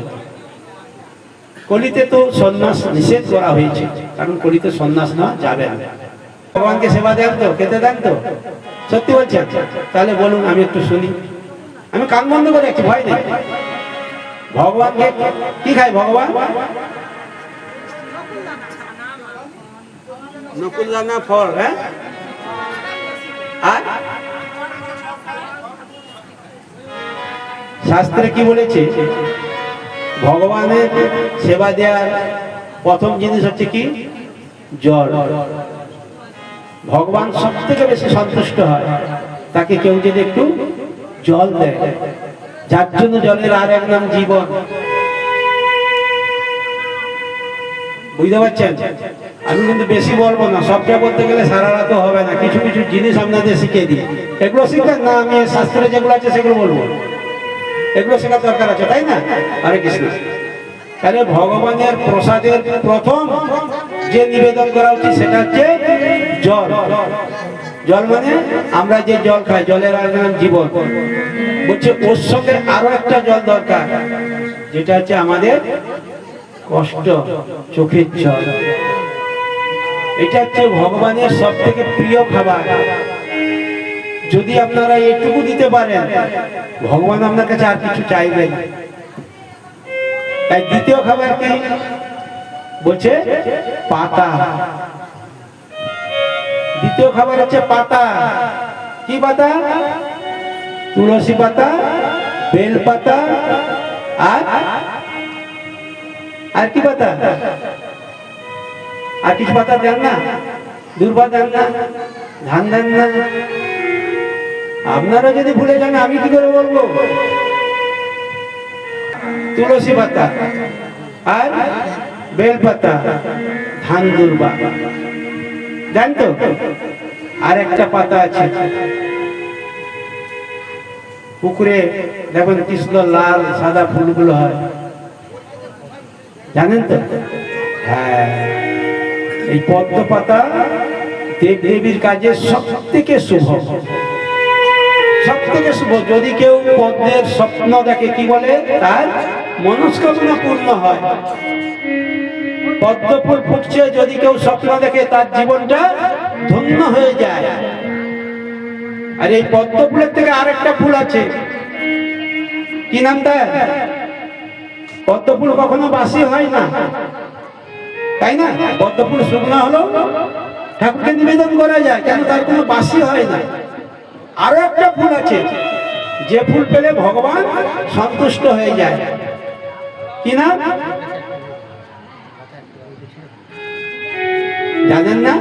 কলিতে তো সন্ন্যাস নিষেধ করা হয়েছে, কারণ কলিতে সন্ন্যাস না যাবে না। ভগবানকে সেবা দেন তো, খেতে দেন তো? সত্যি বলছেন? তাহলে বলুন, আমি একটু শুনি। আমি কান বন্ধ করে আছি, ভয় নেই। ভগবানকে কি খায় ভগবান? নকুলদানা ফল, হ্যাঁ, আর শাস্ত্রে কি বলেছে? ভগবানের সেবা দেওয়ার প্রথম জিনিস হচ্ছে কি? জল। ভগবান সব থেকে বেশি সন্তুষ্ট হয় তাকে কেউ যদি একটু জল দেয়, যার জন্য জলের আর এক নাম জীবন। বুঝতে পারছেন? আমি কিন্তু বেশি বলবো না, সবটা বলতে গেলে সারা রাত হবে না। কিছু কিছু জিনিস আপনাদের শিখিয়ে দিই। এগুলো শিখবেন না, আমি শাস্ত্রে যেগুলো আছে সেগুলো বলবো। এগুলো শেখার দরকার আছে, তাই না? হরে কৃষ্ণ। তাহলে ভগবানের প্রসাদের প্রথম যে নিবেদন করা উচিত সেটা হচ্ছে জল। জল মানে আমরা যে জল খাই, জলের আর নাম জীবন। বলছে ওর সঙ্গে আরো একটা জল দরকার, যেটা হচ্ছে আমাদের কষ্ট, চোখের জল। এটা হচ্ছে ভগবানের সব থেকে প্রিয় খাবার। যদি আপনারা এটুকু দিতে পারেন, ভগবান আপনার কাছে আর কিছু চাইবেন। তাই দ্বিতীয় খাবার কি বলছে? পাতা। দ্বিতীয় খাবার হচ্ছে পাতা। কি পাতা? তুলসী পাতা, বেল পাতা, আর কি পাতা? আর কিছু পাতা দেন না? দুর্বা দেন না? ধান দেন না? আপনারা যদি ভুলে যান আমি কি করে বলবো? তুলসী পাতা আর বেল পাতা, ধান দুর্বা, জান তো? আর একটা পাতা আছে পুকুরে, দেখুন কি সুন্দর লাল সাদা ফুলগুলো হয়, জানেন তো? হ্যাঁ, এই পদ্ম পাতা দেব দেবীর কাজে সব থেকে শুভ, সব থেকে শুভ। যদি কেউ পদ্মের স্বপ্ন দেখে, কি বলে? তার মনস্কামনা পূর্ণ হয়। পদ্ম ফুল ফুটছে, যদি কেউ স্বপ্ন দেখে তার জীবনটা ধন্য হয়ে যায়। আর এই পদ্ম ফুলের থেকে আরেকটা ফুল আছে, কি নামটা? পদ্ম ফুল কখনো বাসি হয় না, তাই না? পদ্ম ফুল শুকনো হলো ঠাকুরকে নিবেদন করা যায়, কেন? তার কোনো বাসি হয় না। আরো একটা ফুল আছে, যে ফুল পেলে ভগবান সন্তুষ্ট হয়ে যায়। কি নাম জানেন না?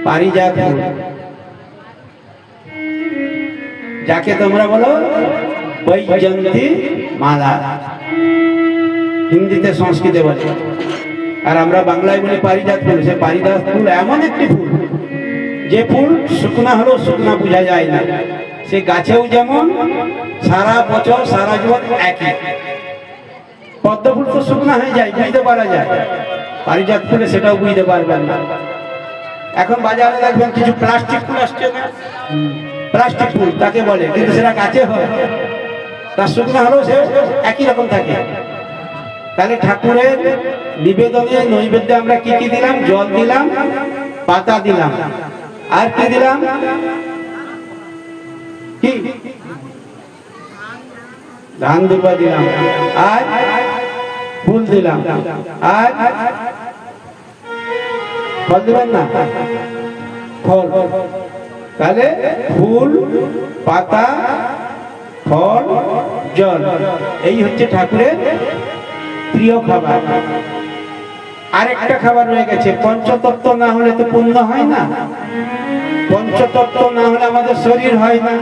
পারিজাত ফুল, যাকে তোমরা বলো বৈজয়ন্তী মালা, হিন্দিতে সংস্কৃতে বলে, আর আমরা বাংলায় বলি পারিজাত ফুল। সে পারিজাত ফুল এমন একটি ফুল, যে ফুল শুকনা হলেও শুকনা বোঝা যায় না। সে গাছেও যেমন সারা বছর সারা জীবন একই। পদ্ম ফুল তো শুকনা হয়ে যায়, বুঝতে পারা যায়। পারিজাত ফুলে সেটাও বুঝতে পারবেন না। এখন বাজারে দেখবেন কিছু প্লাস্টিক ফুল আসছে না, প্লাস্টিক ফুল তাকে বলে, কিন্তু সেটা গাছে হয়, তার শুকনা হলেও সে একই রকম থাকে। তাহলে ঠাকুরের নিবেদনে নৈবেদ্যে আমরা কি কি দিলাম? জল দিলাম, পাতা দিলাম, আর কি দিলাম? কি? ধান দুর্বা দিলাম, আর ফুল দিলাম, আর ফল দিবেন না? ফল। তাহলে ফুল, পাতা, ফল, জল, এই হচ্ছে ঠাকুরের প্রিয় খাবার। আরেকটা খাবার রয়ে গেছে, পঞ্চতত্ত্ব না হলে তো পুণ্য হয় না। পঞ্চতত্ত্ব না হলে আমাদের শরীর হয় না।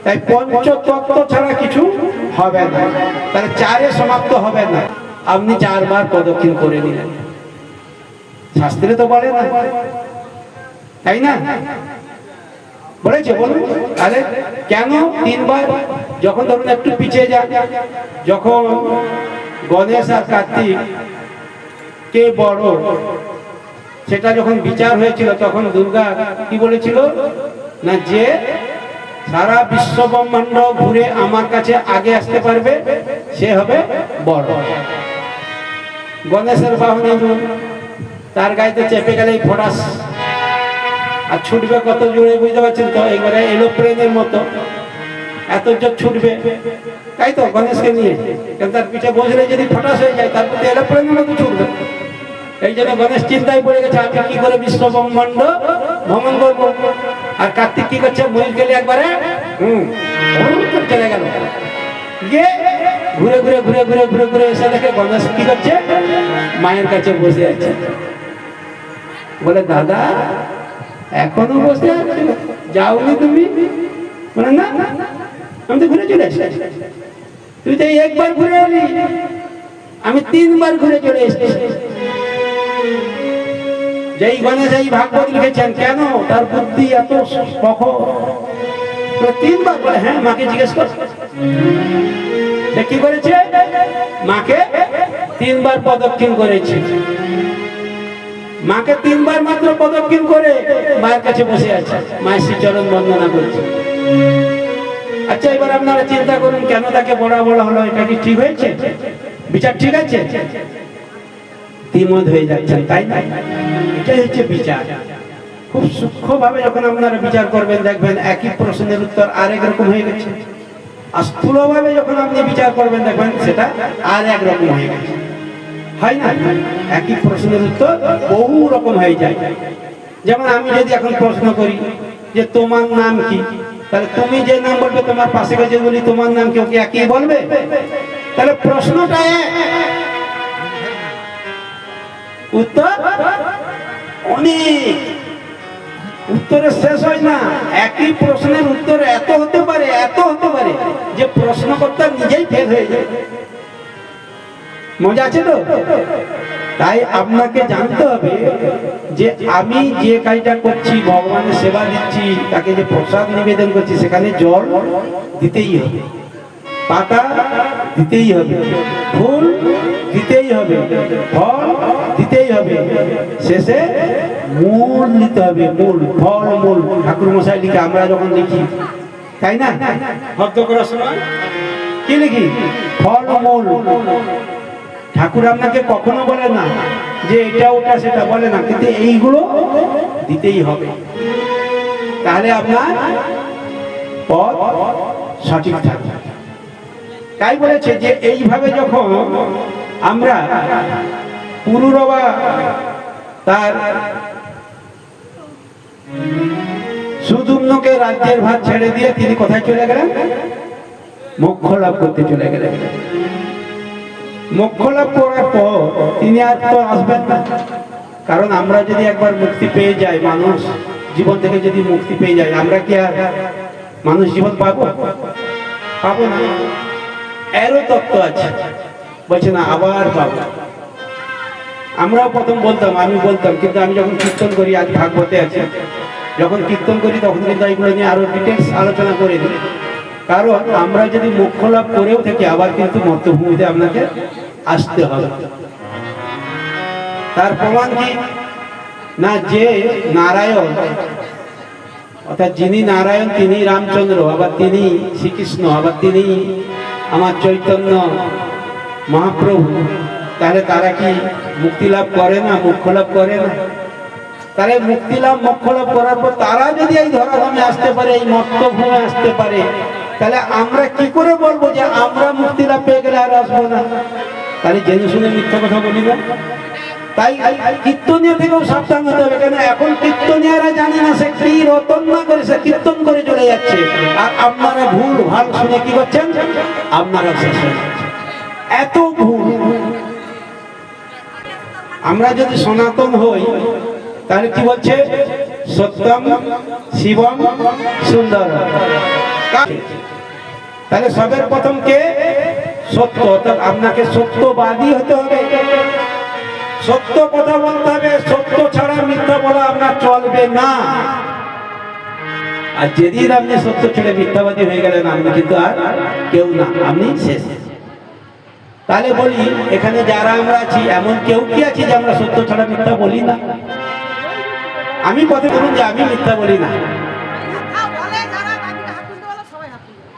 তাই পঞ্চতত্ত্ব ছাড়া কিছু হবে না। তাহলে চারে সমাপ্ত হবে না। আপনি 4 বার প্রদক্ষিণ করে নিলেন, শাস্ত্রে তো বলে না, তাই না? বলেছে, বলুন। তাহলে কেন 3 বার? যখন ধরুন একটু পিছিয়ে যান, যখন গণেশ আর কার্তিক কে বড় সেটা যখন বিচার হয়েছিল, তখন দুর্গা কি বলেছিল না, যে সারা বিশ্ব ব্রহ্মাণ্ড ঘুরে আমার কাছে আগে আসতে পারবে সে হবে বড়। গণেশের বাহনে তার গাইতে চেপে গেলেই ফটাস, আর ছুটবে কত জোরে, বুঝতে পারছেন তো? একবারে এরোপ্লেনের মতো এত জোর ছুটবে, তাই তো? গণেশকে নিয়ে তার পিঠে বসলে যদি ফটাস হয়ে যায়, তারপর এরোপ্লেনের মতো ছুটবে। এই জন্য গণেশ চিন্তায় পড়ে গেছে, আমি কি করে বিশ্ব ব্রহ্মাণ্ড ভ্রমণ করবো। আর কার্তিক কি করছে, ময়ূর গেলে একবারে চলে গেল, গিয়ে ঘুরে ঘুরে ঘুরে ঘুরে ঘুরে ঘুরে এসে দেখে গণেশ কি করছে, মায়ের কাছে বসে আছে। বলে দাদা এখনো বসে আছে, যাওনি তুমি? বলে না, আমি তো ঘুরে চলে এসেছি। তুই তো একবার ঘুরে এলি, আমি 3 বার ঘুরে চলে এসেছি। যেই গণেশ এই ভাগবত লিখেছেন, কেন তার বুদ্ধি এত প্রখর? 3 বার। বলে হ্যাঁ, মাকে জিজ্ঞেস কর। সে কি করেছে, মাকে 3 বার প্রদক্ষিণ করেছে। মাকে 3 বার মাত্র প্রদক্ষিণ করে মায়ের কাছে বসে আছে, মায়ের শ্রীচরণ বন্দনা করছে। আচ্ছা এবার আপনারা চিন্তা করুন, কেন তাকে বড়া বড়া হলো? এটা কি ঠিক হয়েছে? বিচার ঠিক আছে? দ্বিমত হয়ে যাচ্ছেন, তাই না? এটাই হচ্ছে বিচার। খুব সূক্ষ্মভাবে যখন আপনারা বিচার করবেন, দেখবেন একই প্রশ্নের উত্তর আরেক রকম হয়ে গেছে। আর স্থূলভাবে যখন আপনি বিচার করবেন, দেখবেন সেটা আর এক রকম হয়ে গেছে। হয় না? একই প্রশ্নের উত্তর বহু রকম হয়ে যায়। যেমন আমি যদি এখন প্রশ্ন করি যে তোমার নাম কি, তাহলে তুমি যে নাম বলবে, তোমার পাশে যে বলি তোমার নাম কি, ওকে একই বলবে? তাহলে প্রশ্নটা উত্তর অনেক, উত্তরের শেষ হয় না। একই প্রশ্নের উত্তর এত হতে পারে, এত হতে পারে যে প্রশ্নকর্তা নিজেই ফেল হয়ে যায়। মজা আছে তো? তাই আপনাকে জানতে হবে যে আমি যে কাজটা করছি, ভগবানের সেবা দিচ্ছি, তাকে যে প্রসাদ নিবেদন করছি, সেখানে জল দিতেই হবে, পাতা দিতেই হবে, ফুল দিতেই হবে, ফল দিতেই হবে, শেষে মূল দিতে হবে। মূল, ফল মূল ঠাকুর মশাই লিখে, আমরা যখন লিখি, তাই না? ভক্ত করার সময় কি লিখি? ফল মূল। ঠাকুর আপনাকে কখনো বলে না যে এটা ওটা সেটা, বলে না, কিন্তু এইগুলো দিতেই হবে, তাহলে আপনার পথ সঠিক থাকবে। তাই বলেছে যে এইভাবে যখন আমরা পুরুরবা তার সুদুম্নকে রাজ্যের ভার ছেড়ে দিয়ে তিনি কোথায় চলে গেলেন? মোক্ষ লাভ করতে চলে গেলেন। মোক্ষ লাভ করার পর তিনি আর তো আসবেন না, কারণ আমরা যদি একবার মুক্তি পেয়ে যাই, মানুষ জীবন থেকে যদি মুক্তি পেয়ে যাই, আমরা কি আর মানুষ জীবন পাবো? পাবো না। এরও তত্ত্ব আছে, বলছে না আবার পাবো। আমরাও প্রথম বলতাম, আমি বলতাম, কিন্তু আমি যখন কীর্তন করি, আজ ভাগবতে আছে, যখন কীর্তন করি তখন কিন্তু এইগুলো নিয়ে আরো ডিটেলস আলোচনা করে দিই। কারণ আমরা যদি মোক্ষ লাভ করেও থাকি, আবার কিন্তু মর্তভূমিতে আপনাকে আসতে হবে। তার প্রমাণ কি না, যে নারায়ণ, অর্থাৎ যিনি নারায়ণ তিনি রামচন্দ্র, আবার তিনি শ্রীকৃষ্ণ, আবার তিনি আমার চৈতন্য মহাপ্রভু, তাহলে তারা কি মুক্তি লাভ করে না, মোক্ষ লাভ করে না? তাহলে মুক্তি লাভ, মোক্ষ লাভ করার পর তারা যদি এই ধরাধামে আসতে পারে, এই মর্তভূমে আসতে পারে, তাহলে আমরা কি করে বলবো যে আমরা মুক্তি লাভ পেয়ে গেলে আর আসবো না? তাহলে জেনে শুনে মিথ্যা কথা বলি না। তাই কীর্তনীয় থেকেও সাবধান হতে হবে, কেন এখন কীর্তনীয়রা জানে না সে কি রতন না করে, সে কীর্তন করে চলে যাচ্ছে, আর আপনারা ভুল ভাল শুনে কি করছেন, আপনারা শেষ হয়ে যাচ্ছেন। এত ভুল। আমরা যদি সনাতন হই, তাহলে কি বলছে? সত্যম শিবম সুন্দর। তাহলে সবের প্রথম কে? সত্য। অর্থাৎ আপনাকে সত্যবাদী হতে হবে, সত্য কথা বলতে হবে, সত্য ছাড়া মিথ্যা বলা আপনার চলবে না। আর যেদিন আপনি সত্য ছেড়ে মিথ্যাবাদী হয়ে গেলেন, আপনি কিন্তু আর কেউ না, আপনি শেষ। তাহলে বলি, এখানে যারা আমরা আছি, এমন কেউ কি আছি যে আমরা সত্য ছাড়া মিথ্যা বলি না? আমি কথা বলুন যে আমি মিথ্যা বলি না।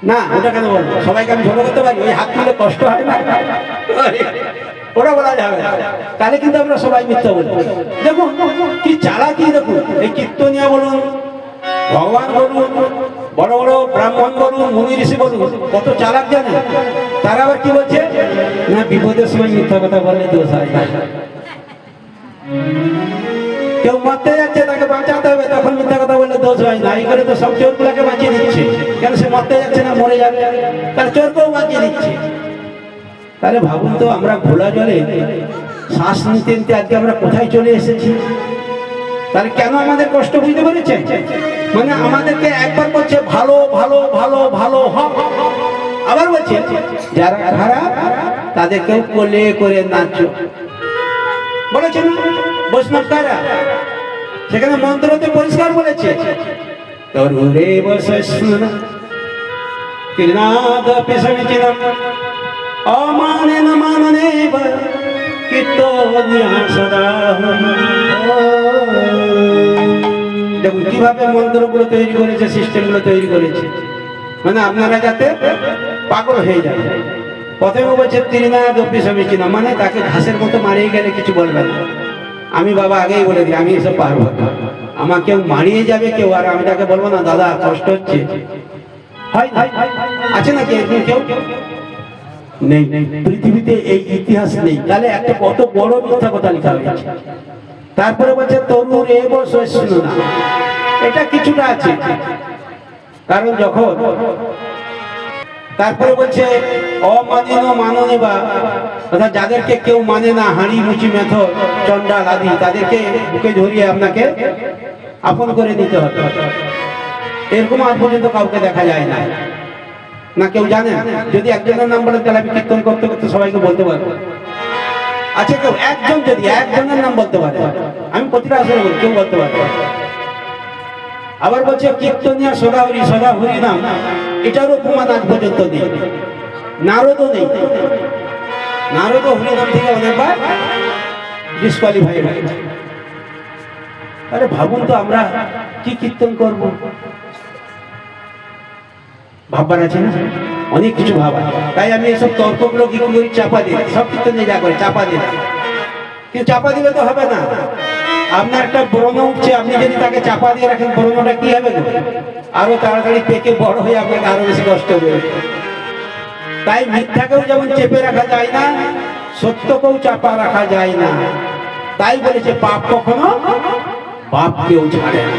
না, ওটা কেন বলবো? সবাইকে আমি ছোট করতে পারি? ওই হাত তুলে কষ্ট হয় না, ওরা বলা যাবে। তাহলে কিন্তু আমরা সবাই মিথ্যা বলি। দেখুন কি চালাকি, দেখুন এই কীর্তনিয়া বলুন, ভগবান বলুন, বড় বড় ব্রাহ্মণ বলুন, মুনি ঋষি বলুন, কত চালাক জানেন? তারা আবার কি বলছে? না, বিপদের সময় মিথ্যা কথা বললে দোষ হয়। কেউ মরতে যাচ্ছে তাকে বাঁচাতে হবে, তখন মিথ্যা কথা বললে দোষ হয় না। এই করে তো সব চোরগুলাকে বাঁচিয়ে দিচ্ছে, কেন সে মরতে যাচ্ছে না, মরে যাবে, তার চোরকেও বাঁচিয়ে দিচ্ছে। তাহলে ভাবুন তো, আমরা ঘোলা জলে শ্বাস নিতে নিতে আজকে আমরা কোথায় চলে এসেছি। তাহলে কেন আমাদের কষ্ট বুঝতে পেরেছেন? মানে আমাদেরকে একবার বলছে ভালো ভালো ভালো ভালো হক, আবার বলছে যারা খারাপ তাদেরকেও কোলে করে নাচো, বলেছেন বৈষ্ণব কারা? সেখানে মন্ত্রতে পরিষ্কার বলেছে, তরুরে বসস্ন কৃনাদপি সমীচীনম অমানেন মাননেব কীর্তনিয়া সদা। দেখুন কিভাবে মন্ত্রগুলো তৈরি করেছে, সিস্টেমগুলো তৈরি করেছে, মানে আপনারা যাতে পাগল হয়ে যান। প্রথমে বলছে ত্রিনাদপি সমীচীনম, মানে তাকে ঘাসের মতো মারিয়ে গেলে কিছু বলবে না। আমি বাবা আগেই বলে দিই, আমি এসব পারবো না। আমার কেউ মারিয়ে যাবে কেউ, আর আমি তাকে বলবো না দাদা কষ্ট হচ্ছে, হয় আছে নাকি কেউ? নেই, পৃথিবীতে এই ইতিহাস নেই। তাহলে একটা কত বড় মিথ্যা কথা লেখা হয়েছে। তারপরে বলছে তরুর এ বছর শুনো না, এটা কিছুটা আছে, কারণ যখন তারপরে বলছে অমানিন মাননে বা, অর্থাৎ যাদেরকে কেউ মানে না, হাঁড়ি মুচি মেথর চন্ডাল আদি, তাদেরকে বুকে ধরিয়ে আপনাকে আপন করে নিতে হবে। এরকম আজ পর্যন্ত কাউকে দেখা যায় না, না কেউ জানেন? যদি একজনের নাম বলেন তাহলে আমি কীর্তন করতে করতে সবাইকে বলতে পারবো। আচ্ছা কেউ একজন, যদি একজনের নাম বলতে পারে, আমি প্রতিটা আসলে বলি, কেউ বলতে পারবে। আবার বলছে কীর্তনিয়া সদাহরি, সদাহরি নাম, এটারও প্রমাণ আজ পর্যন্ত নেই, নারদও নেই। নারদ হরিনাম থেকে অনেকবার ডিসকোয়ালিফাই হয়েছে। আরে ভাবুন তো, আমরা কি কীর্তন করবো? ভাববার আছে না, অনেক কিছু ভাবা। তাই আমি এইসব তর্কগুলো কি করি, চাপা দিই, সব কীর্তন যা করে চাপা দিই। কিন্তু চাপা দিলে তো হবে না। আপনার একটা ব্রণ উঠছে, আপনি যদি তাকে চাপা দিয়ে রাখেন, ব্রণটা কি হবে? আরো তাড়াতাড়ি পেকে বড় হয়ে আপনাকে আরো বেশি কষ্ট হবে। তাই মিথ্যাকেও যেমন চেপে রাখা যায় না, সত্যকেও চাপা রাখা যায় না। তাই বলেছে পাপ কখনো বাপ কেউ ছাড়ে না।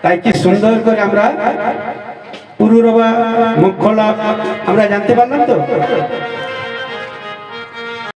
তাই কি সুন্দর করে আমরা পুরুরবা মুখ্য লাভ আমরা জানতে পারলাম তো।